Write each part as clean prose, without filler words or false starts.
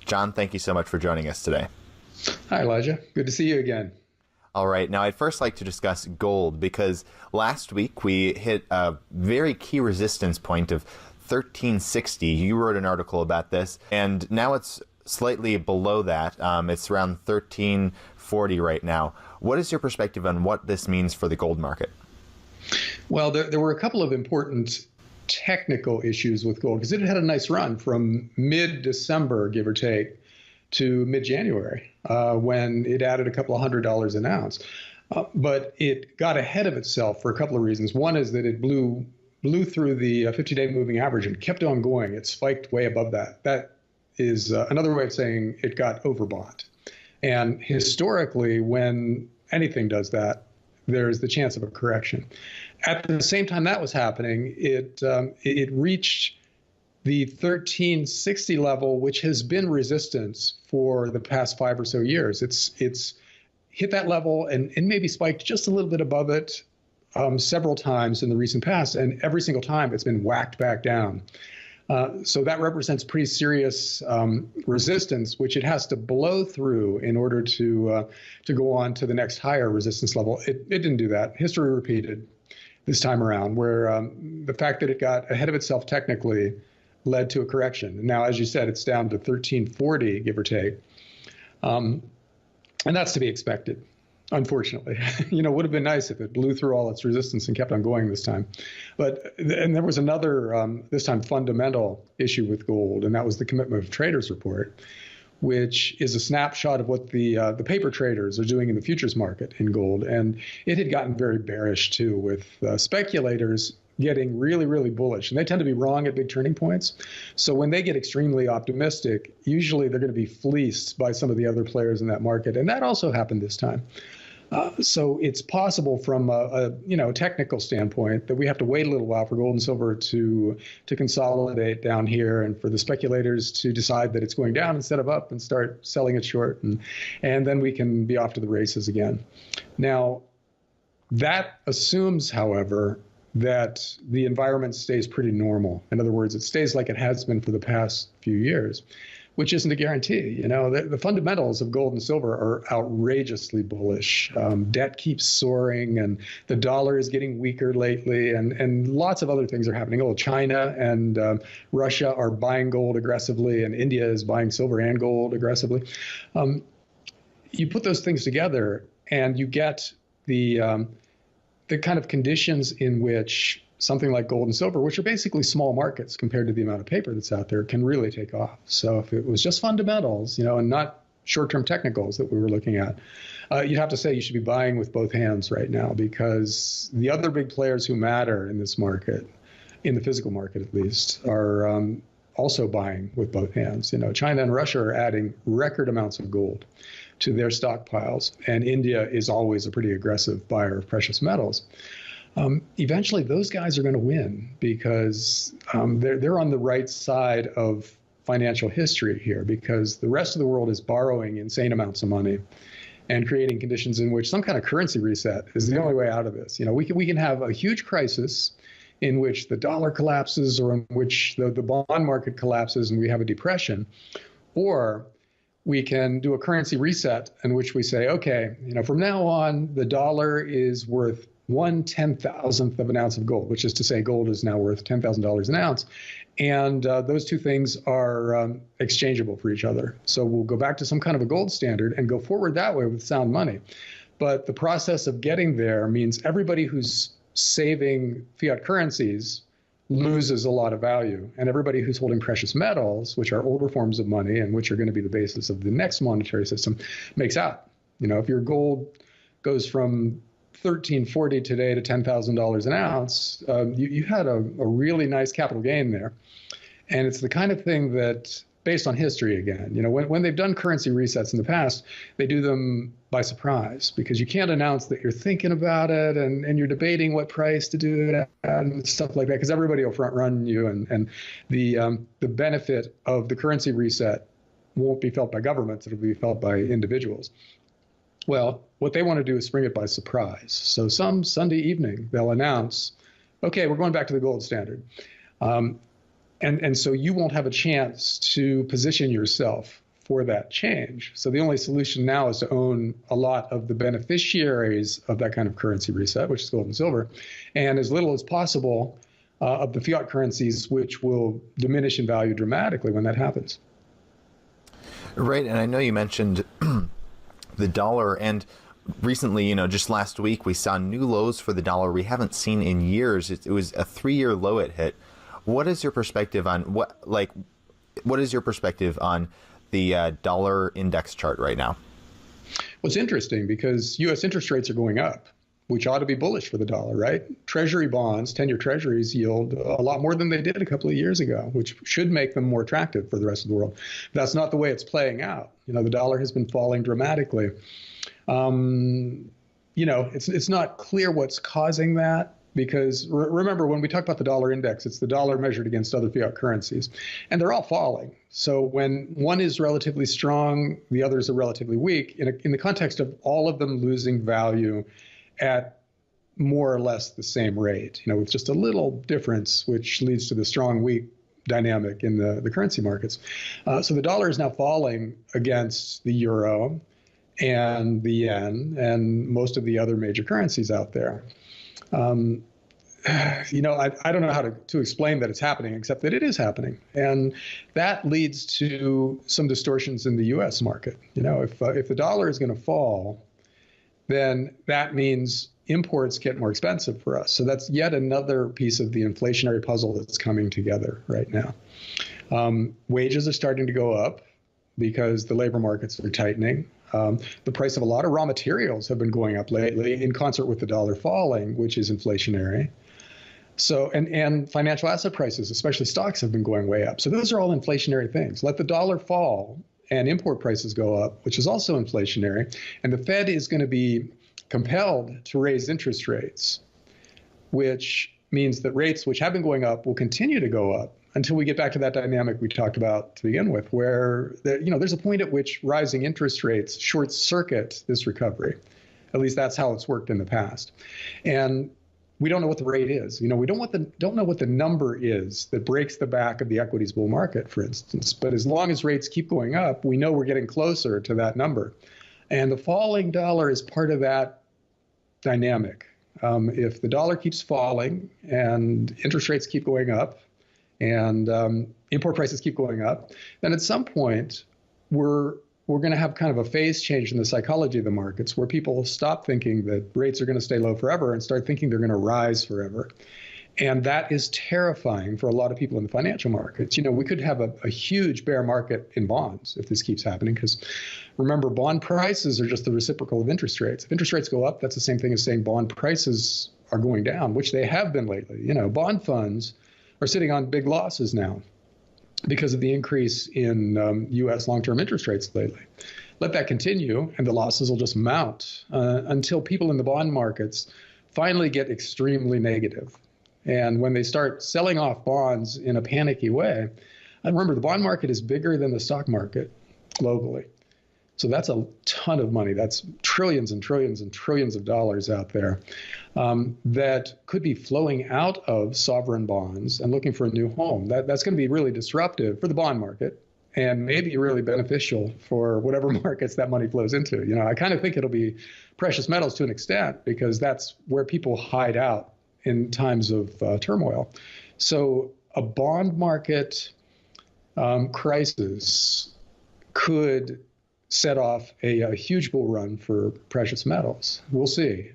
John, thank you so much for joining us today. Hi, Elijah. Good to see you again. All right. Now, I'd first like to discuss gold because last week we hit a very key resistance point of 1360. You wrote an article about this, and now it's slightly below that. It's around 1340 right now. What is your perspective on what this means for the gold market? Well, there were a couple of important technical issues with gold because it had a nice run from mid-December, give or take, to mid-January when it added a couple of $100 an ounce. But it got ahead of itself for a couple of reasons. One is that it blew through the 50-day moving average and kept on going. It spiked way above that. That is another way of saying it got overbought. And historically, when anything does that, there's the chance of a correction. At the same time that was happening, it reached the 1360 level, which has been resistance for the past 5 or so years. It's hit that level and maybe spiked just a little bit above it several times in the recent past, and every single time it's been whacked back down. So that represents pretty serious resistance, which it has to blow through in order to go on to the next higher resistance level. It didn't do that. History repeated this time around, where the fact that it got ahead of itself technically led to a correction. Now, as you said, it's down to 1340, give or take. And that's to be expected, unfortunately. It would have been nice if it blew through all its resistance and kept on going this time. And there was another, this time, fundamental issue with gold, and that was the Commitment of Traders report, which is a snapshot of what the paper traders are doing in the futures market in gold. And it had gotten very bearish, too, with speculators getting really, really bullish. And they tend to be wrong at big turning points. So when they get extremely optimistic, usually they're going to be fleeced by some of the other players in that market. And that also happened this time. So it's possible from a technical standpoint that we have to wait a little while for gold and silver to consolidate down here and for the speculators to decide that it's going down instead of up and start selling it short. And then we can be off to the races again. Now, that assumes, however, that the environment stays pretty normal. In other words, it stays like it has been for the past few years, which isn't a guarantee. The fundamentals of gold and silver are outrageously bullish. Debt keeps soaring, and the dollar is getting weaker lately, and lots of other things are happening. China and Russia are buying gold aggressively, and India is buying silver and gold aggressively. You put those things together, and you get the kind of conditions in which something like gold and silver, which are basically small markets compared to the amount of paper that's out there, can really take off. So if it was just fundamentals, and not short-term technicals that we were looking at, you'd have to say you should be buying with both hands right now, because the other big players who matter in this market, in the physical market at least, are also buying with both hands. China and Russia are adding record amounts of gold to their stockpiles, and India is always a pretty aggressive buyer of precious metals. Eventually, those guys are going to win because they're on the right side of financial history here, because the rest of the world is borrowing insane amounts of money and creating conditions in which some kind of currency reset is the only way out of this. We can have a huge crisis in which the dollar collapses, or in which the bond market collapses and we have a depression, or we can do a currency reset in which we say, okay, from now on, the dollar is worth 1/10,000th of an ounce of gold, which is to say gold is now worth $10,000 an ounce. And those two things are exchangeable for each other. So we'll go back to some kind of a gold standard and go forward that way with sound money. But the process of getting there means everybody who's saving fiat currencies loses a lot of value. And everybody who's holding precious metals, which are older forms of money and which are going to be the basis of the next monetary system, makes out. If your gold goes from 1340 today to $10,000 an ounce, you had a really nice capital gain there. And it's the kind of thing that, based on history again, when they've done currency resets in the past, they do them by surprise, because you can't announce that you're thinking about it and you're debating what price to do it at and stuff like that, because everybody will front run you, and the benefit of the currency reset won't be felt by governments, it'll be felt by individuals. Well, what they want to do is spring it by surprise. So some Sunday evening, they'll announce, okay, we're going back to the gold standard. And so you won't have a chance to position yourself for that change. So the only solution now is to own a lot of the beneficiaries of that kind of currency reset, which is gold and silver, and as little as possible of the fiat currencies, which will diminish in value dramatically when that happens. Right, and I know you mentioned the dollar, and recently, just last week, we saw new lows for the dollar we haven't seen in years. It was a 3-year low it hit. What is your perspective on what is your perspective on the dollar index chart right now? Well, it's interesting because U.S. interest rates are going up, which ought to be bullish for the dollar, right? Treasury bonds, 10-year treasuries yield a lot more than they did a couple of years ago, which should make them more attractive for the rest of the world. That's not the way it's playing out. The dollar has been falling dramatically. It's not clear what's causing that. Because remember, when we talk about the dollar index, it's the dollar measured against other fiat currencies, and they're all falling. So when one is relatively strong, the others are relatively weak, in the context of all of them losing value at more or less the same rate, with just a little difference, which leads to the strong-weak dynamic in the currency markets. So the dollar is now falling against the euro and the yen and most of the other major currencies out there. I don't know how to explain that it's happening, except that it is happening. And that leads to some distortions in the U.S. market. If the dollar is going to fall, then that means imports get more expensive for us. So that's yet another piece of the inflationary puzzle that's coming together right now. Wages are starting to go up because the labor markets are tightening. The price of a lot of raw materials have been going up lately in concert with the dollar falling, which is inflationary. So, and financial asset prices, especially stocks, have been going way up. So those are all inflationary things. Let the dollar fall and import prices go up, which is also inflationary. And the Fed is going to be compelled to raise interest rates, which means that rates, which have been going up, will continue to go up until we get back to that dynamic we talked about to begin with, where there's a point at which rising interest rates short circuit this recovery. At least that's how it's worked in the past. And we don't know what the rate is. We don't know what the number is that breaks the back of the equities bull market, for instance. But as long as rates keep going up, we know we're getting closer to that number. And the falling dollar is part of that dynamic. If the dollar keeps falling and interest rates keep going up and import prices keep going up, then at some point we're going to have kind of a phase change in the psychology of the markets where people stop thinking that rates are going to stay low forever and start thinking they're going to rise forever. And that is terrifying for a lot of people in the financial markets. We could have a huge bear market in bonds if this keeps happening, because remember, bond prices are just the reciprocal of interest rates. If interest rates go up, that's the same thing as saying bond prices are going down, which they have been lately. Bond funds are sitting on big losses now because of the increase in U.S. long-term interest rates lately. Let that continue, and the losses will just mount until people in the bond markets finally get extremely negative. And when they start selling off bonds in a panicky way, and remember, the bond market is bigger than the stock market globally. So that's a ton of money. That's trillions and trillions and trillions of dollars out there that could be flowing out of sovereign bonds and looking for a new home. That's going to be really disruptive for the bond market and maybe really beneficial for whatever markets that money flows into. I kind of think it'll be precious metals to an extent because that's where people hide out in times of turmoil. So a bond market crisis could set off a huge bull run for precious metals. We'll see.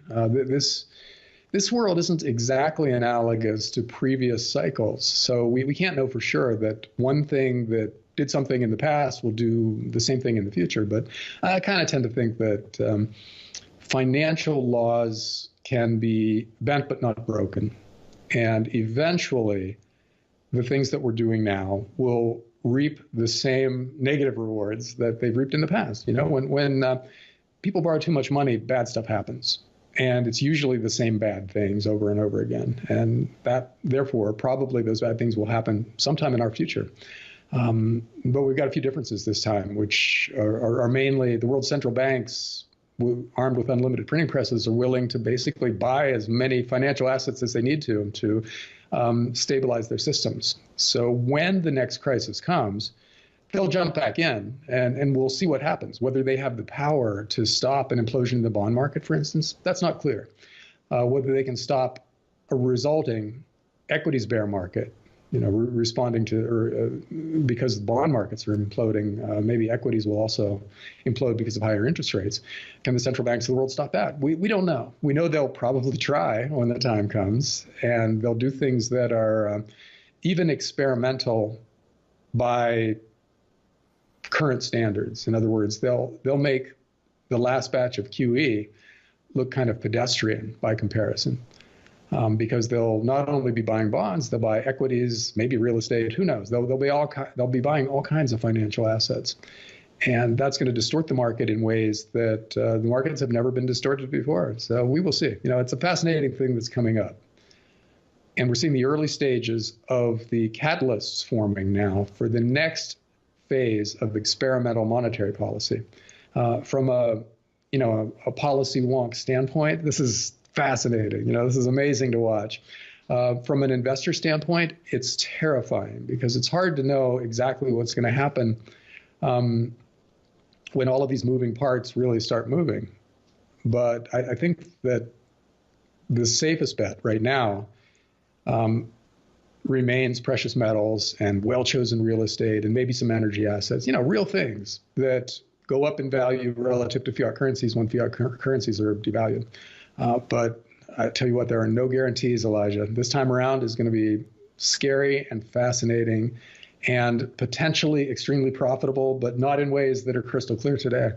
This world isn't exactly analogous to previous cycles. So we can't know for sure that one thing that did something in the past will do the same thing in the future. But I kind of tend to think that financial laws can be bent but not broken. And eventually, the things that we're doing now will reap the same negative rewards that they've reaped in the past. When people borrow too much money, bad stuff happens. And it's usually the same bad things over and over again. And that, therefore, probably those bad things will happen sometime in our future. But we've got a few differences this time, which are mainly the world's central banks, armed with unlimited printing presses, are willing to basically buy as many financial assets as they need to stabilize their systems. So when the next crisis comes, they'll jump back in, and we'll see what happens. Whether they have the power to stop an implosion in the bond market, for instance, that's not clear. Whether they can stop a resulting equities bear market, responding to, or because the bond markets are imploding, maybe equities will also implode because of higher interest rates. Can the central banks of the world stop that? We don't know. We know they'll probably try when the time comes, and they'll do things that are even experimental by current standards. In other words, they'll make the last batch of QE look kind of pedestrian by comparison. Because they'll not only be buying bonds, they'll buy equities, maybe real estate, who knows? They'll be buying all kinds of financial assets. And that's going to distort the market in ways that the markets have never been distorted before. So we will see. It's a fascinating thing that's coming up. And we're seeing the early stages of the catalysts forming now for the next phase of experimental monetary policy. From a policy wonk standpoint, this is fascinating. This is amazing to watch. From an investor standpoint, it's terrifying because it's hard to know exactly what's going to happen when all of these moving parts really start moving. But I think that the safest bet right now remains precious metals and well-chosen real estate and maybe some energy assets, real things that go up in value relative to fiat currencies when fiat currencies are devalued. But I tell you what, there are no guarantees, Elijah. This time around is going to be scary and fascinating and potentially extremely profitable, but not in ways that are crystal clear today.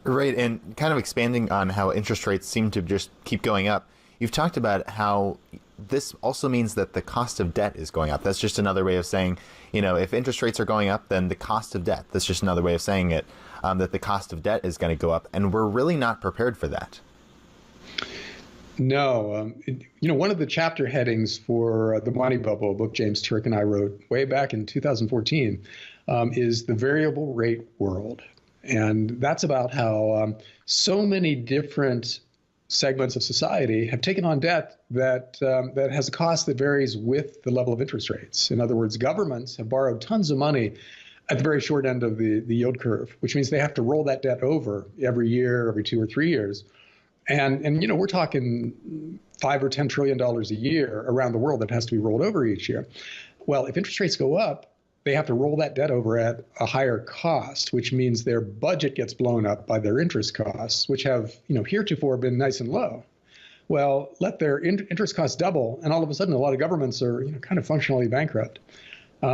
Right, and kind of expanding on how interest rates seem to just keep going up, you've talked about how this also means that the cost of debt is going up. That's just another way of saying, if interest rates are going up, then the cost of debt, that's just another way of saying it, that the cost of debt is going to go up, and we're really not prepared for that. No. One of the chapter headings for The Money Bubble, a book James Turk and I wrote way back in 2014, is the variable rate world. And that's about how so many different segments of society have taken on debt that has a cost that varies with the level of interest rates. In other words, governments have borrowed tons of money at the very short end of the yield curve, which means they have to roll that debt over every year, every 2 or 3 years. And we're talking $5 or $10 trillion a year around the world that has to be rolled over each year. Well, if interest rates go up, they have to roll that debt over at a higher cost, which means their budget gets blown up by their interest costs, which have, heretofore been nice and low. Well, let their interest costs double, and all of a sudden, a lot of governments are, kind of functionally bankrupt.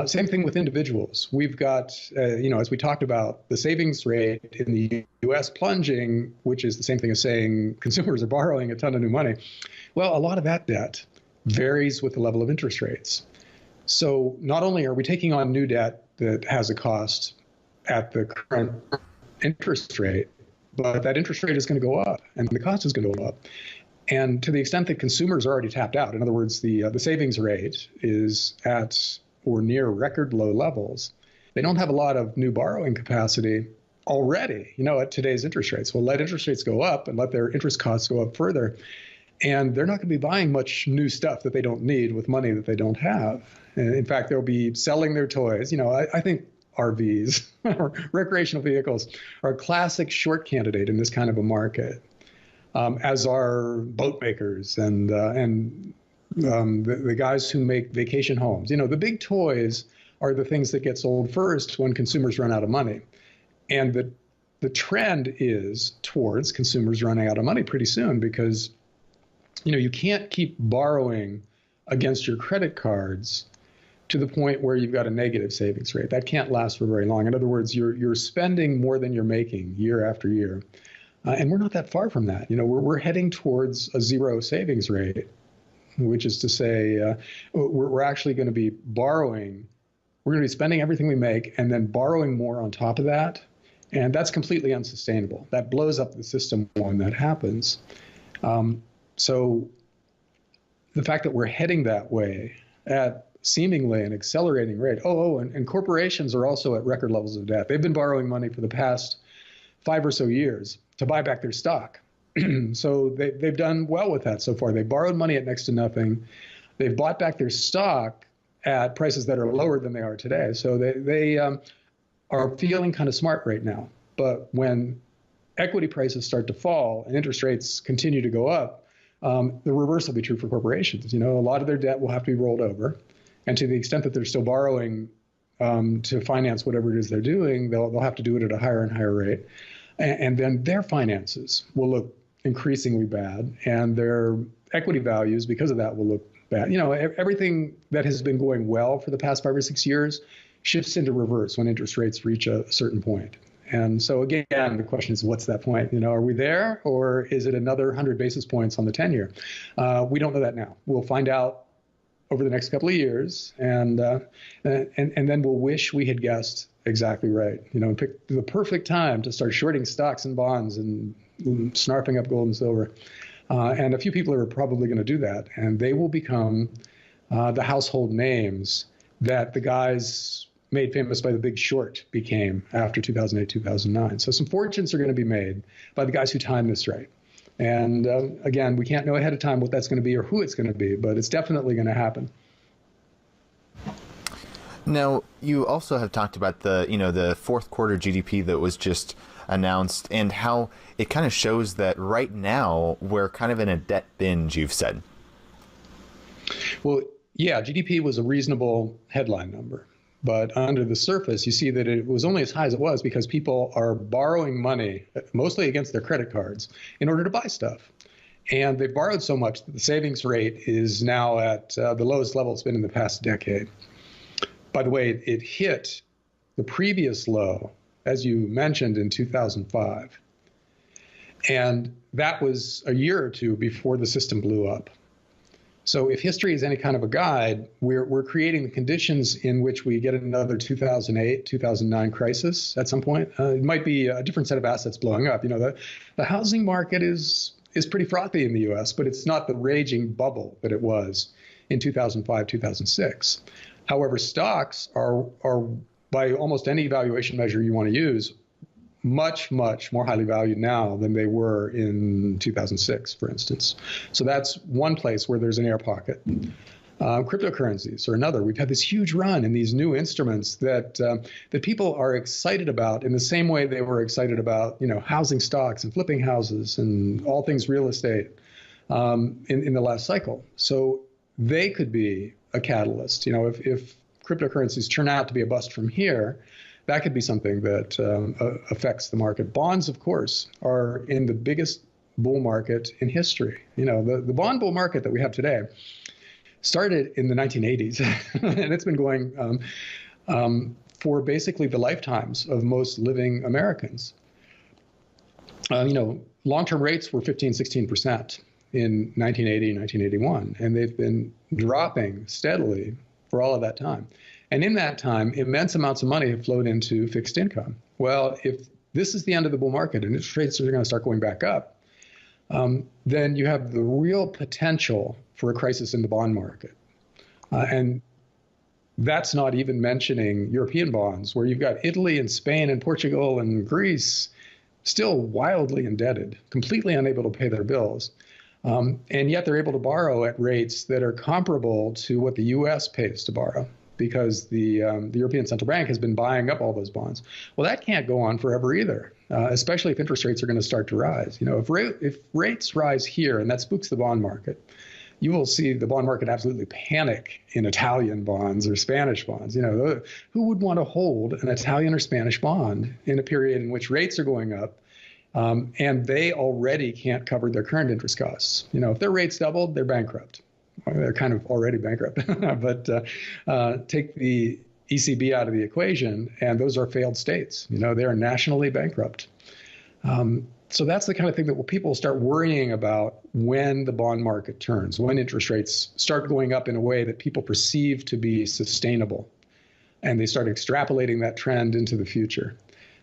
Same thing with individuals. We've got, as we talked about, the savings rate in the U.S. plunging, which is the same thing as saying consumers are borrowing a ton of new money. Well, a lot of that debt varies with the level of interest rates. So not only are we taking on new debt that has a cost at the current interest rate, but that interest rate is going to go up and the cost is going to go up. And to the extent that consumers are already tapped out, in other words, the savings rate is at or near record low levels, they don't have a lot of new borrowing capacity already, at today's interest rates. Well, let interest rates go up and let their interest costs go up further. And they're not going to be buying much new stuff that they don't need with money that they don't have. And in fact, they'll be selling their toys. I think RVs or recreational vehicles are a classic short candidate in this kind of a market, as are boat makers and the guys who make vacation homes. The big toys are the things that get sold first when consumers run out of money. And the trend is towards consumers running out of money pretty soon because you can't keep borrowing against your credit cards to the point where you've got a negative savings rate. That can't last for very long. In other words, you're spending more than you're making year after year. And we're not that far from that. We're heading towards a zero savings rate, which is to say we're actually going to be borrowing. We're going to be spending everything we make and then borrowing more on top of that. And that's completely unsustainable. That blows up the system when that happens. So the fact that we're heading that way at seemingly an accelerating rate. And corporations are also at record levels of debt. They've been borrowing money for the past 5 or so years to buy back their stock. So they've done well with that so far. They borrowed money at next to nothing. They've bought back their stock at prices that are lower than they are today. So they are feeling kind of smart right now. But when equity prices start to fall and interest rates continue to go up, the reverse will be true for corporations. A lot of their debt will have to be rolled over. And to the extent that they're still borrowing to finance whatever it is they're doing, they'll have to do it at a higher and higher rate. And then their finances will look increasingly bad, and their equity values, because of that, will look bad. Everything that has been going well for the past 5 or 6 years shifts into reverse when interest rates reach a certain point. And so again, the question is, what's that point? Are we there, or is it another 100 basis points on the 10-year? We don't know that now. We'll find out over the next couple of years, and then we'll wish we had guessed exactly right. Pick the perfect time to start shorting stocks and bonds and snarping up gold and silver. And a few people are probably going to do that, and they will become the household names that the guys made famous by The Big Short became after 2008, 2009. So some fortunes are going to be made by the guys who timed this right. And again, we can't know ahead of time what that's going to be or who it's going to be, but it's definitely going to happen. Now, you also have talked about the fourth quarter GDP that was just announced, and how it kind of shows that right now we're kind of in a debt binge, you've said. Well, yeah, GDP was a reasonable headline number. But under the surface, you see that it was only as high as it was because people are borrowing money, mostly against their credit cards, in order to buy stuff. And they've borrowed so much that the savings rate is now at the lowest level it's been in the past decade. By the way, it hit the previous low, as you mentioned, in 2005. And that was a year or two before the system blew up. So if history is any kind of a guide, we're creating the conditions in which we get another 2008, 2009 crisis at some point. It might be a different set of assets blowing up. The housing market is pretty frothy in the U.S., but it's not the raging bubble that it was in 2005, 2006. However, stocks are by almost any valuation measure you want to use, much, much more highly valued now than they were in 2006, for instance. So that's one place where there's an air pocket. Cryptocurrencies are another. We've had this huge run in these new instruments that people are excited about in the same way they were excited about, housing stocks and flipping houses and all things real estate in the last cycle. So they could be a catalyst. If cryptocurrencies turn out to be a bust from here, that could be something that affects the market. Bonds, of course, are in the biggest bull market in history. The bond bull market that we have today started in the 1980s, and it's been going for basically the lifetimes of most living Americans. Long-term rates were 15, 16% in 1980, 1981, and they've been dropping steadily for all of that time. And in that time, immense amounts of money have flowed into fixed income. Well, if this is the end of the bull market and interest rates are going to start going back up, then you have the real potential for a crisis in the bond market. And that's not even mentioning European bonds, where you've got Italy and Spain and Portugal and Greece still wildly indebted, completely unable to pay their bills. And yet they're able to borrow at rates that are comparable to what the U.S. pays to borrow, because the European Central Bank has been buying up all those bonds. Well, that can't go on forever either, especially if interest rates are going to start to rise. If rates rise here, and that spooks the bond market, you will see the bond market absolutely panic in Italian bonds or Spanish bonds. Who would want to hold an Italian or Spanish bond in a period in which rates are going up, and they already can't cover their current interest costs? If their rates doubled, they're bankrupt. They're kind of already bankrupt, but take the ECB out of the equation, and those are failed states. They are nationally bankrupt. So that's the kind of thing that people start worrying about when the bond market turns, when interest rates start going up in a way that people perceive to be sustainable, and they start extrapolating that trend into the future.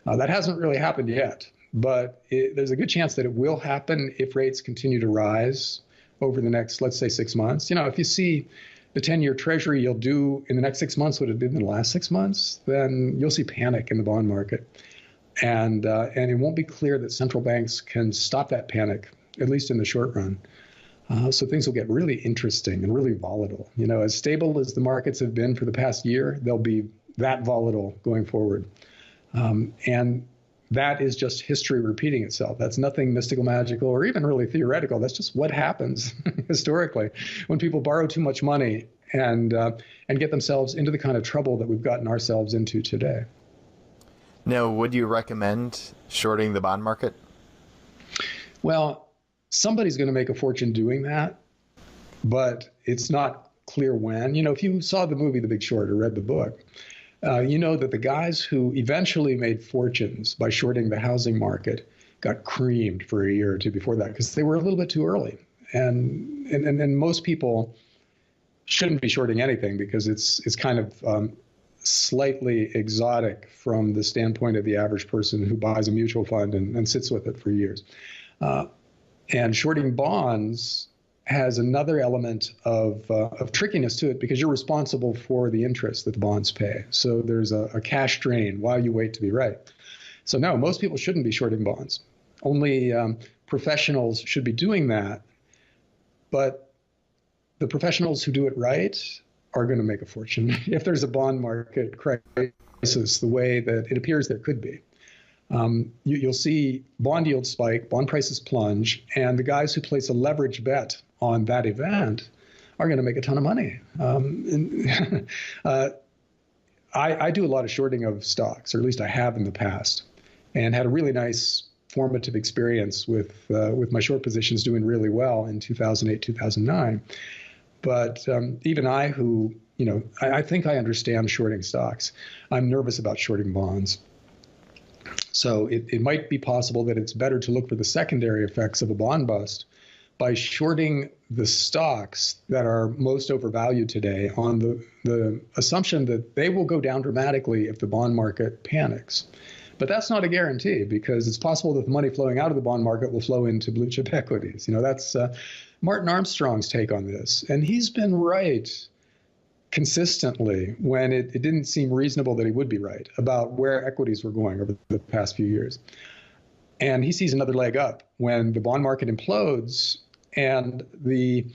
That hasn't really happened yet, but there's a good chance that it will happen if rates continue to rise over the next, let's say, 6 months. If you see the 10-year Treasury yield do in the next 6 months what it did in the last 6 months, then you'll see panic in the bond market. And it won't be clear that central banks can stop that panic, at least in the short run. So things will get really interesting and really volatile. As stable as the markets have been for the past year, they'll be that volatile going forward. And that is just history repeating itself. That's nothing mystical, magical, or even really theoretical. That's just what happens historically when people borrow too much money and get themselves into the kind of trouble that we've gotten ourselves into today. Now, would you recommend shorting the bond market? Well, somebody's going to make a fortune doing that, but it's not clear when. If you saw the movie The Big Short or read the book, you know that the guys who eventually made fortunes by shorting the housing market got creamed for a year or two before that because they were a little bit too early. And most people shouldn't be shorting anything because it's kind of slightly exotic from the standpoint of the average person who buys a mutual fund and sits with it for years. And shorting bonds has another element of trickiness to it because you're responsible for the interest that the bonds pay. So there's a cash drain while you wait to be right. So no, most people shouldn't be shorting bonds. Only professionals should be doing that. But the professionals who do it right are going to make a fortune if there's a bond market crisis the way that it appears there could be. You'll see bond yields spike, bond prices plunge, and the guys who place a leverage bet on that event are going to make a ton of money. I do a lot of shorting of stocks, or at least I have in the past, and had a really nice formative experience with my short positions doing really well in 2008, 2009. But even I, who, I think I understand shorting stocks, I'm nervous about shorting bonds. So it might be possible that it's better to look for the secondary effects of a bond bust by shorting the stocks that are most overvalued today on the assumption that they will go down dramatically if the bond market panics. But that's not a guarantee because it's possible that the money flowing out of the bond market will flow into blue chip equities. That's Martin Armstrong's take on this. And he's been right consistently when it didn't seem reasonable that he would be right about where equities were going over the past few years. And he sees another leg up when the bond market implodes and the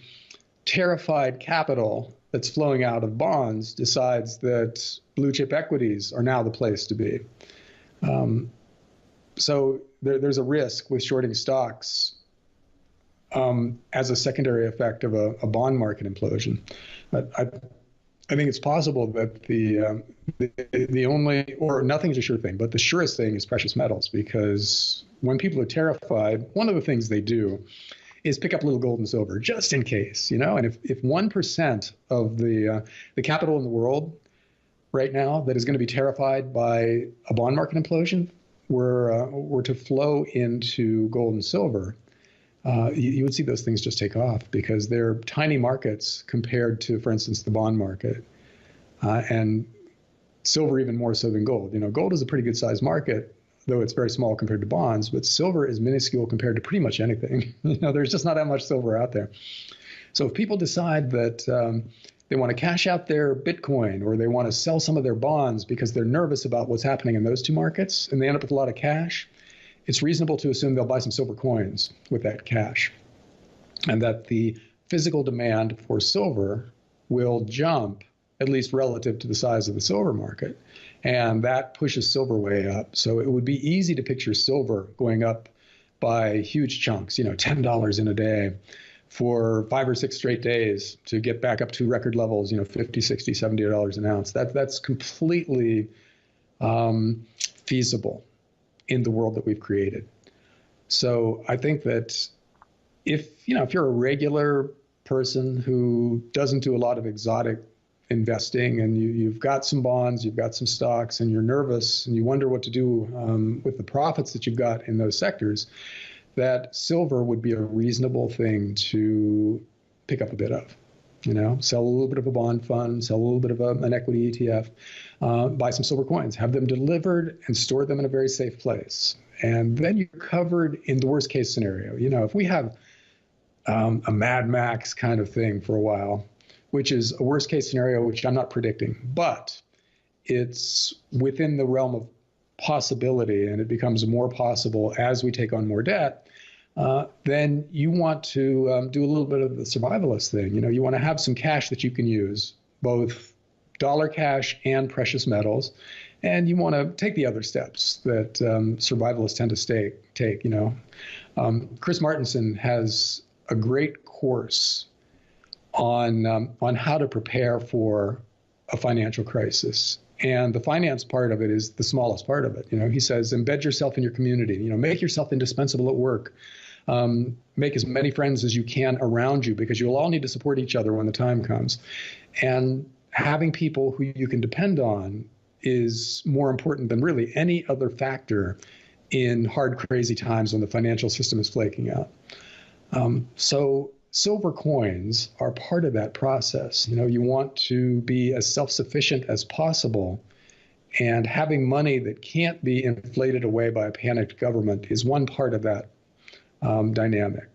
terrified capital that's flowing out of bonds decides that blue chip equities are now the place to be. So there's a risk with shorting stocks as a secondary effect of a bond market implosion. But I think it's possible that the only, or nothing's a sure thing, but the surest thing is precious metals, because when people are terrified, one of the things they do is pick up a little gold and silver just in case, And if 1% of the capital in the world right now that is going to be terrified by a bond market implosion were to flow into gold and silver, you would see those things just take off because they're tiny markets compared to, for instance, the bond market, and silver even more so than gold. Gold is a pretty good sized market, though it's very small compared to bonds, but silver is minuscule compared to pretty much anything. There's just not that much silver out there. So if people decide that they want to cash out their Bitcoin or they want to sell some of their bonds because they're nervous about what's happening in those two markets and they end up with a lot of cash, it's reasonable to assume they'll buy some silver coins with that cash, and that the physical demand for silver will jump, at least relative to the size of the silver market, and that pushes silver way up. So it would be easy to picture silver going up by huge chunks, $10 in a day for 5 or 6 straight days to get back up to record levels, $50, $60, $70 an ounce. That's completely feasible in the world that we've created. So I think that if you're a regular person who doesn't do a lot of exotic investing and you've got some bonds, you've got some stocks, and you're nervous and you wonder what to do with the profits that you've got in those sectors, that silver would be a reasonable thing to pick up a bit of. Sell a little bit of a bond fund, sell a little bit of an equity ETF, buy some silver coins, have them delivered and store them in a very safe place. And then you're covered in the worst case scenario. If we have a Mad Max kind of thing for a while, which is a worst case scenario, which I'm not predicting, but it's within the realm of possibility, and it becomes more possible as we take on more debt. then you want to do a little bit of the survivalist thing. You want to have some cash that you can use, both dollar cash and precious metals, and you want to take the other steps that survivalists tend to take. Chris Martenson has a great course on how to prepare for a financial crisis. And the finance part of it is the smallest part of it. He says, embed yourself in your community, make yourself indispensable at work, make as many friends as you can around you, because you'll all need to support each other when the time comes. And having people who you can depend on is more important than really any other factor in hard, crazy times when the financial system is flaking out. So silver coins are part of that process. You want to be as self-sufficient as possible, and having money that can't be inflated away by a panicked government is one part of that dynamic.